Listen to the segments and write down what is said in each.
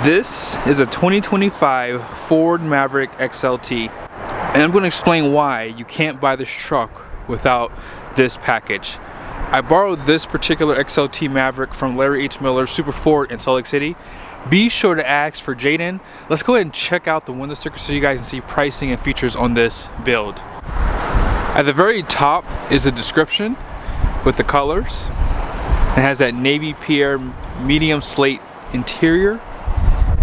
This is a 2025 Ford Maverick XLT, and I'm going to explain why you can't buy this truck without this package. I borrowed this particular XLT Maverick from Larry H. Miller Super Ford in Salt Lake City. Be sure to ask for Jaden. Let's go ahead and check out the window sticker so you guys can see pricing and features on this build. At the very top is the description with the colors. It has that navy pierre medium slate interior.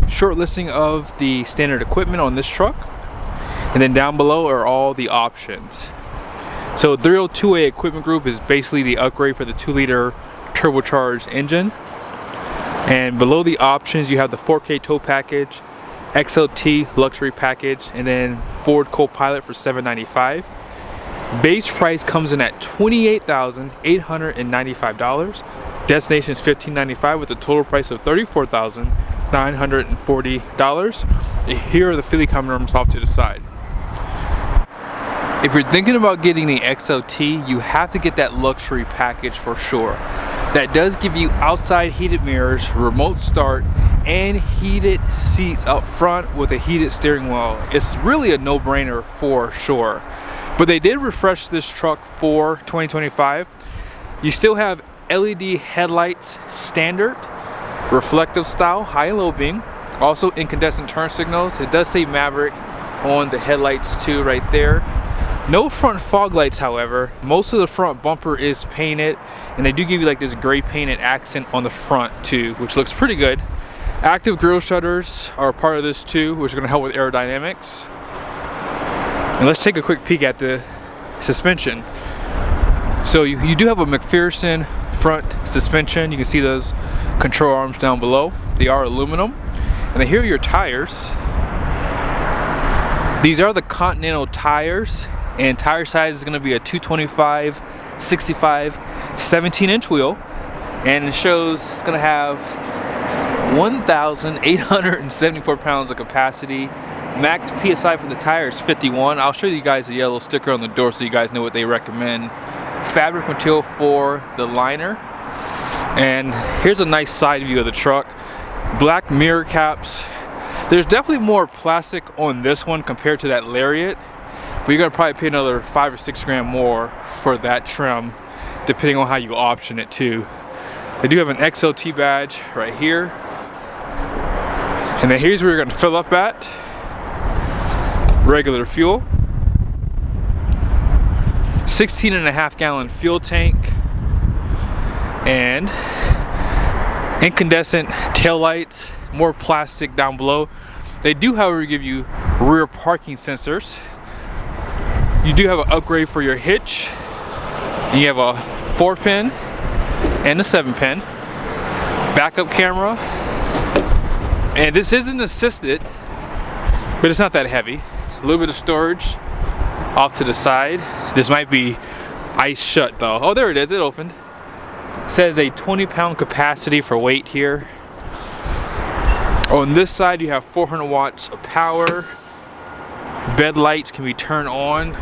Short listing of the standard equipment on this truck, and then down below are all the options. So 302A equipment group is basically the upgrade for the 2-liter turbocharged engine, and below the options you have the 4K tow package, XLT luxury package, and then Ford Co-Pilot for $795. Base price comes in at $28,895. Destination is $1,595 with a total price of $34,940. Here are the Philly common arms off to the side. If you're thinking about getting the XLT, you have to get that luxury package for sure. That does give you outside heated mirrors, remote start, and heated seats up front with a heated steering wheel. It's really a no-brainer for sure. But they did refresh this truck for 2025. You still have LED headlights standard, reflective style, high and low beam, also incandescent turn signals. It does say Maverick on the headlights too right there. No front fog lights, however. Most of the front bumper is painted, and they do give you like this gray painted accent on the front too, which looks pretty good. Active grille shutters are a part of this too, which are going to help with aerodynamics. And let's take a quick peek at the suspension. So you do have a McPherson front suspension. You can see those control arms down below. They are aluminum. And then here are your tires. These are the Continental tires, and tire size is going to be a 225, 65, 17-inch wheel, and it shows it's going to have 1,874 pounds of capacity. Max PSI for the tire is 51. I'll show you guys a yellow sticker on the door so you guys know what they recommend. Fabric material for the liner, and here's a nice side view of the truck. Black mirror caps. There's definitely more plastic on this one compared to that Lariat, but you're gonna probably pay another $5 or $6 grand more for that trim, depending on how you option it too. They do have an XLT badge right here, and then here's where you're gonna fill up at. Regular fuel. 16.5 gallon fuel tank, and incandescent tail lights, more plastic down below. They do, however, give you rear parking sensors. You do have an upgrade for your hitch. You have a 4-pin and a 7-pin. Backup camera. And this isn't assisted, but it's not that heavy. A little bit of storage off to the side. This might be ice shut though. Oh, there it is, it opened. It says a 20-pound capacity for weight here. On this side you have 400 watts of power. Bed lights can be turned on.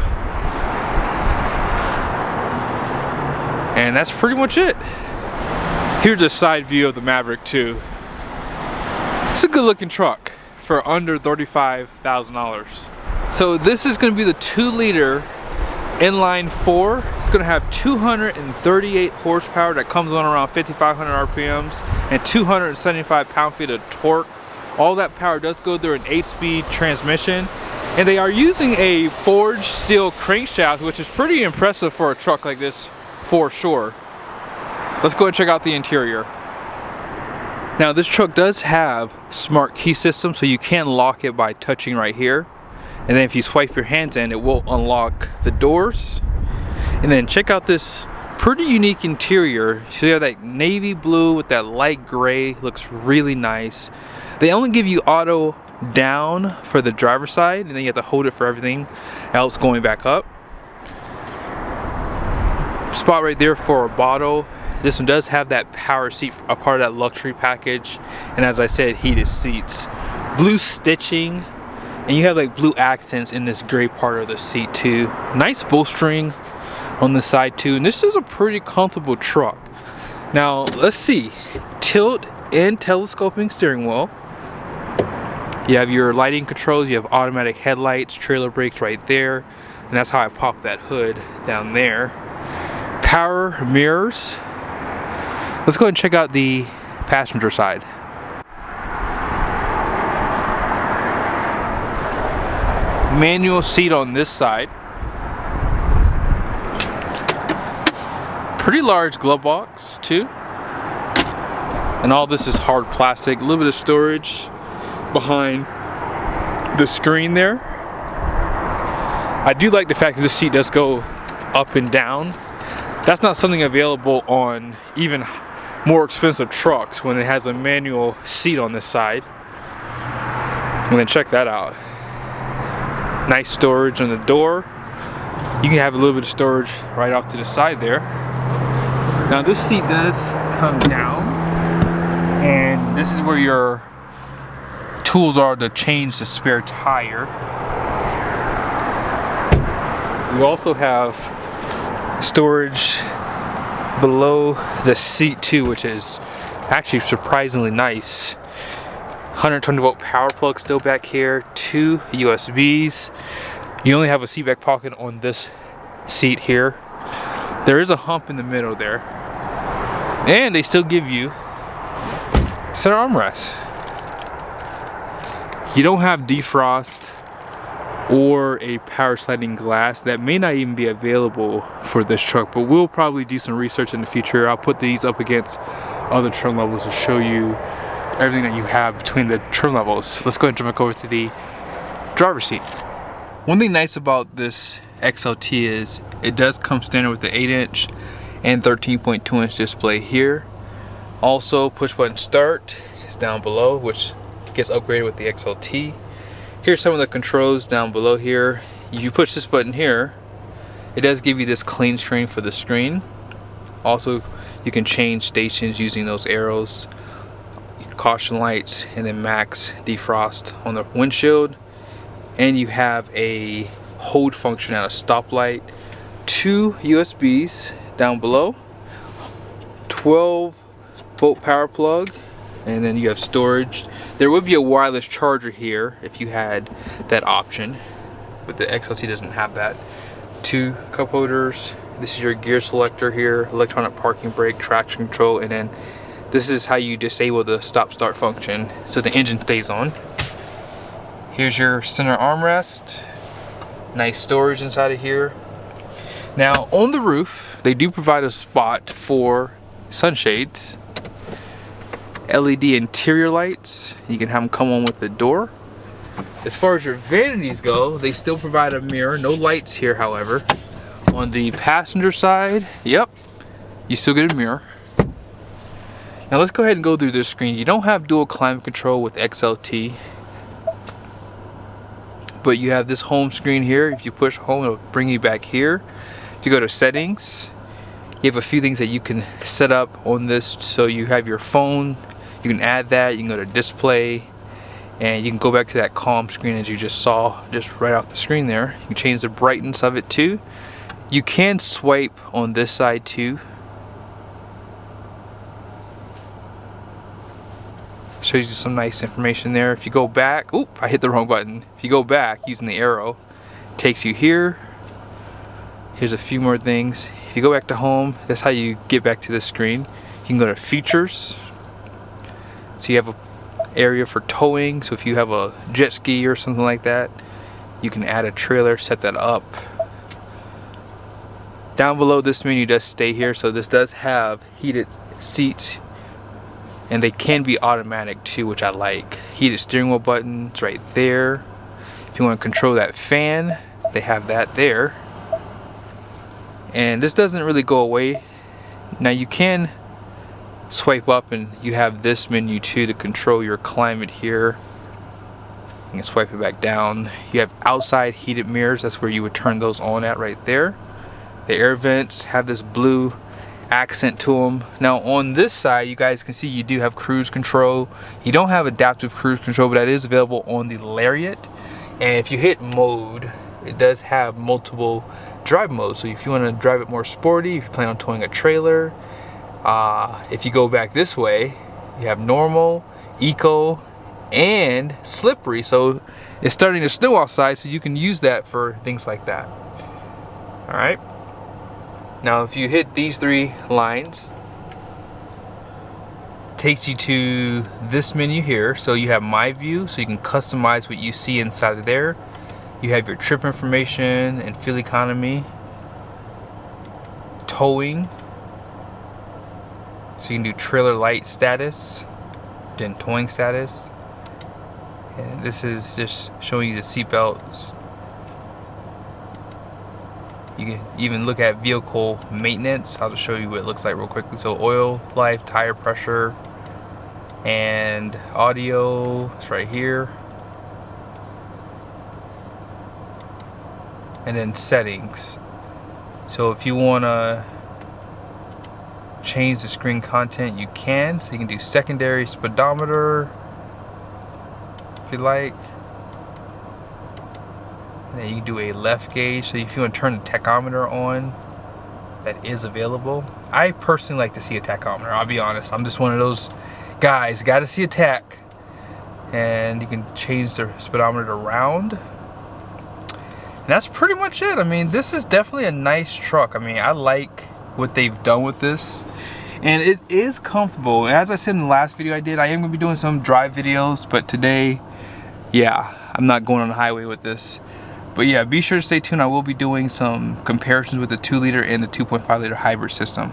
And that's pretty much it. Here's a side view of the Maverick too. It's a good looking truck for under $35,000. So this is going to be the 2-liter Inline 4. It's going to have 238 horsepower that comes on around 5,500 RPMs and 275 pound-feet of torque. All that power does go through an 8-speed transmission, and they are using a forged steel crankshaft, which is pretty impressive for a truck like this for sure. Let's go and check out the interior. Now this truck does have smart key system, so you can lock it by touching right here. And then if you swipe your hands in, it will unlock the doors. And then check out this pretty unique interior. So you have that navy blue with that light gray, looks really nice. They only give you auto down for the driver's side, and then you have to hold it for everything else going back up. Spot right there for a bottle. This one does have that power seat, a part of that luxury package. And as I said, heated seats. Blue stitching. And you have like blue accents in this gray part of the seat too. Nice bolstering on the side too. And this is a pretty comfortable truck. Now let's see. Tilt and telescoping steering wheel. You have your lighting controls, you have automatic headlights, trailer brakes right there, and that's how I pop that hood down there. Power mirrors. Let's go ahead and check out the passenger side. Manual seat on this side. Pretty large glove box too. And all this is hard plastic. A little bit of storage behind the screen there. I do like the fact that this seat does go up and down. That's not something available on even more expensive trucks when it has a manual seat on this side. And then check that out. Nice storage on the door. You can have a little bit of storage right off to the side there. Now this seat does come down, and this is where your tools are to change the spare tire. You also have storage below the seat too, which is actually surprisingly nice. 120 volt power plug still back here, 2 USBs. You only have a seat back pocket on this seat here. There is a hump in the middle there. And they still give you center armrests. You don't have defrost or a power sliding glass. That may not even be available for this truck, but we'll probably do some research in the future. I'll put these up against other trim levels to show you everything that you have between the trim levels. Let's go ahead and jump back over to the driver's seat. One thing nice about this XLT is it does come standard with the 8-inch and 13.2-inch display here. Also, push button start is down below, which gets upgraded with the XLT. Here's some of the controls down below here. You push this button here, it does give you this clean screen for the screen. Also, you can change stations using those arrows. Caution lights, and then max defrost on the windshield. And you have a hold function at a stoplight. 2 USBs down below. 12 volt power plug, and then you have storage. There would be a wireless charger here if you had that option, but the XLT doesn't have that. 2 cup holders. This is your gear selector here, electronic parking brake, traction control, and then this is how you disable the stop start function so the engine stays on. Here's your center armrest. Nice storage inside of here. Now on the roof, they do provide a spot for sunshades. LED interior lights. You can have them come on with the door. As far as your vanities go, they still provide a mirror. No lights here, however. On the passenger side, yep, you still get a mirror. Now let's go ahead and go through this screen. You don't have dual climate control with XLT, but you have this home screen here. If you push home, it'll bring you back here. If you go to settings, you have a few things that you can set up on this. So you have your phone, you can add that, you can go to display, and you can go back to that calm screen as you just saw, just right off the screen there. You can change the brightness of it too. You can swipe on this side too. Shows you some nice information there. If you go back, oop, I hit the wrong button. If you go back using the arrow, it takes you here. Here's a few more things. If you go back to home, that's how you get back to this screen. You can go to features. So you have an area for towing. So if you have a jet ski or something like that, you can add a trailer, set that up. Down below, this menu does stay here. So this does have heated seats, and they can be automatic too, which I like. Heated steering wheel buttons right there. If you want to control that fan, they have that there. And this doesn't really go away. Now you can swipe up and you have this menu too to control your climate here. You can swipe it back down. You have outside heated mirrors. That's where you would turn those on at right there. The air vents have this blue accent to them. Now on this side, you guys can see you do have cruise control. You don't have adaptive cruise control, but that is available on the Lariat. And if you hit mode, it does have multiple drive modes. So if you want to drive it more sporty, if you plan on towing a trailer, if you go back this way, you have normal, eco, and slippery, so it's starting to snow outside, so you can use that for things like that. All right, now if you hit these 3 lines, it takes you to this menu here. So you have my view, so you can customize what you see inside of there. You have your trip information and fuel economy, towing, so you can do trailer light status, then towing status. And this is just showing you the seat belts. You can even look at vehicle maintenance. I'll just show you what it looks like real quickly. So oil life, tire pressure, and audio. It's right here. And then settings. So if you want to change the screen content, you can. So you can do secondary speedometer if you like. And then you can do a left gauge. So if you want to turn the tachometer on, that is available. I personally like to see a tachometer, I'll be honest. I'm just one of those guys, gotta see a tach. And you can change the speedometer around. And that's pretty much it. I mean, this is definitely a nice truck. I mean, I like what they've done with this, and it is comfortable. As I said in the last video I did, I am gonna be doing some drive videos, but today, yeah, I'm not going on the highway with this. But yeah, be sure to stay tuned. I will be doing some comparisons with the 2-liter and the 2.5-liter hybrid system.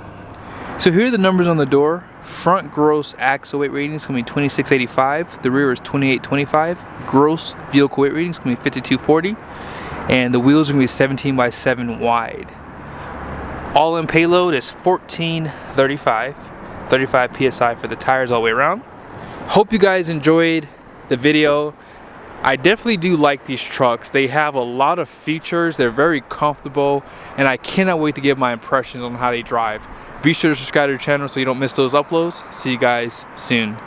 So here are the numbers on the door. Front gross axle weight rating is going to be 2685. The rear is 2825. Gross vehicle weight rating is going to be 5240. And the wheels are going to be 17 by 7 wide. All in payload is 1435. 35 psi for the tires all the way around. Hope you guys enjoyed the video. I definitely do like these trucks. They have a lot of features. They're very comfortable, and I cannot wait to give my impressions on how they drive. Be sure to subscribe to the channel so you don't miss those uploads. See you guys soon.